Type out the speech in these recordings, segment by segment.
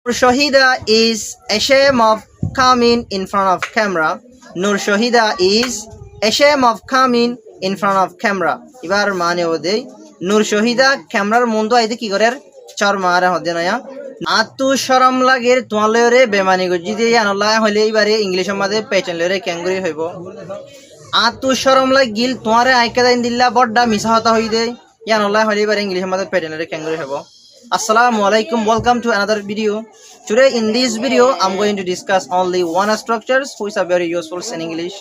Nur Shahida is ashamed of coming in front of camera. Nur Shahida is ashamed of coming in front of camera. এবার মানে ওদে নূর শহীদা ক্যামেরার মন্দ আইতে কি করে চর মারা হদে নয়া আতু শরম লাগের তোয়ালরে বেমানি গজি দিয়ে আনলা হলে এবারে ইংলিশের মধ্যে পেটেন লরে ক্যাঙ্গুরি হইব আতু শরম লাগিল তোয়ারে আইকা দাইন দিল্লা বড়ডা মিছা হতা হই দে ইয়ানলা হলে এবারে ইংলিশের মধ্যে পেটেন লরে ক্যাঙ্গুরি হইব Assalamu alaikum, welcome to another video. Today in this video I'm going to discuss only one structures which are very useful in English.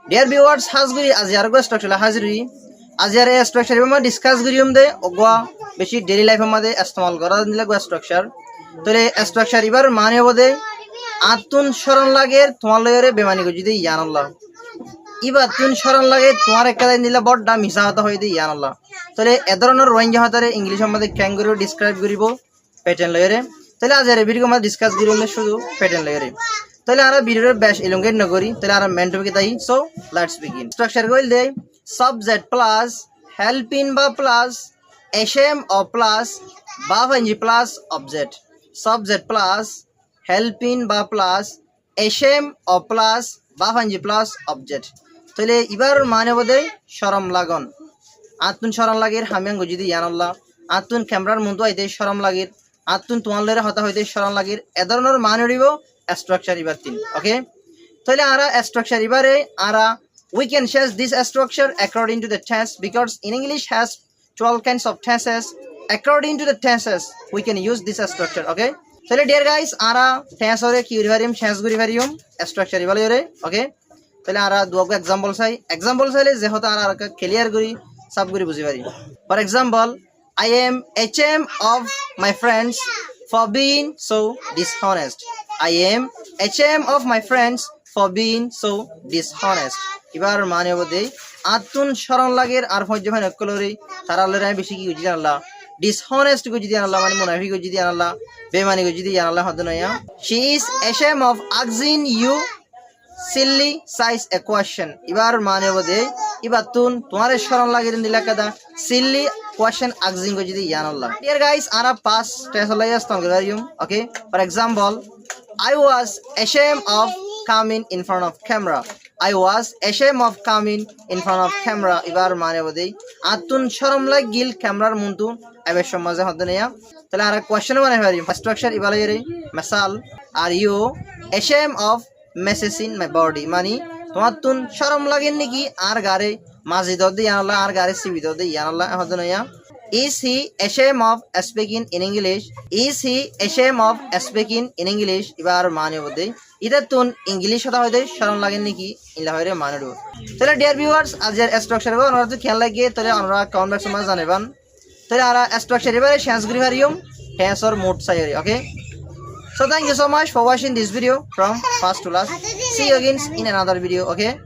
Dear viewers, hazguri aziyargo structure hazri aziyare structure ma discuss gurium de ogwa beshi daily life made istemal kora dilagwa structure. Tole structure ibar mane bode atun shoron lager tomar lore bemani go jidi yanallah. ইবা তুন শরণ লাগে তোমার একটা দিলে বড়ডা মিছা হতা হই দি ইয়ানাল্লাহ তাহলে এ ধরনের রোহিঙ্গা হতারে ইংলিশের মধ্যে ক্যাঙ্গুরু ডিসক্রাইব করিব প্যাটার্ন লয়রে তাহলে আজ এর ভিডিও মধ্যে ডিসকাস করিব শুধু প্যাটার্ন লয়রে তাহলে আর ভিডিওর বেশ এলঙ্গেট ন করি তাহলে আর মেন টপিক তাই সো লেটস বিগিন স্ট্রাকচার কইল দে সাবজেক্ট প্লাস হেল্পিং বা প্লাস এসএম অ প্লাস বা ভাঞ্জি plus object subject plus helping বা প্লাস এসএম অ প্লাস বা ভাঞ্জি প্লাস অবজেক্ট তাহলে এবার মানে বোধে শরম লাগন আতুন শরম লাগের হামিয়াং গজিদি ইয়ানাল্লাহ আতুন ক্যামেরার মন্দ আইতে শরম লাগের আতুন তোমালের হতা হইতে শরম লাগের এ ধরনের মানে দিব স্ট্রাকচার ইবার তিন ওকে তাহলে আরা স্ট্রাকচার ইবারে আরা we can change this structure according to the tense because in English has 12 kinds of tenses according to the tenses we can use this structure okay তাহলে dear guys আরা tense ওরে কি করিবারিম change করিবারিম structure ইবালে ওরে ওকে তাহলে আরা দুগো example চাইলে যে হতা আরা clear করি সব করি বুঝি পারি for example I am ashamed of my friends for being so dishonest I am ashamed of my friends for being so dishonest এবার মানে বদে আতুন শরণ লাগের আর ফজে ভাই নকলরি তারা লরে বেশি কি বুঝি জানলা dishonest গো যদি আল্লাহ মানে মুনাফিক গো যদি আল্লাহ বেমানি গো যদি আল্লাহ হদ নয়া she is ashamed of asking you silly size a question এবার মানে বদে ইবাতুন তোমার শরণ লাগের দিলা কাদা silly question asking গো যদি জানাল্লাহ dear guys আরা পাস টেন্স লয়া স্থান করিম okay for example I was ashamed of coming in front of camera I was ashamed of coming in front of camera এবার মানে বদে আতুন শরম লাগিল ক্যামেরার মুন্তু এবে সমাজে হদ নয়া তাহলে আরা কোশ্চেন বানাই পারি স্ট্রাকচার ইবালে রে মিসাল are you ashamed of messaging my body মানে তোমার তুন শরম লাগেন নাকি আর গারে মাজিদ দে ইয়ানাল্লাহ আর গারে সিবি দে ইয়ানাল্লাহ হদ নয়া is he ashamed of speaking in English is he ashamed of speaking in English এবার মানে বদে ইদা তুন ইংলিশ কথা হইতে শরম লাগেন নাকি ইলা হইরে মানে দো তাহলে ডিয়ার ভিউয়ার্স আজের স্ট্রাকচার গো আমরা তো খেয়াল লাগে তাহলে আমরা কমেন্ট বক্সে মধ্যে জানাবেন তাহলে আর স্ট্রাকচার এবারে শেষ করি পারিম টেন্স অর মোড চাই ওকে so thank you so much for watching this video from first to last see you again in another video okay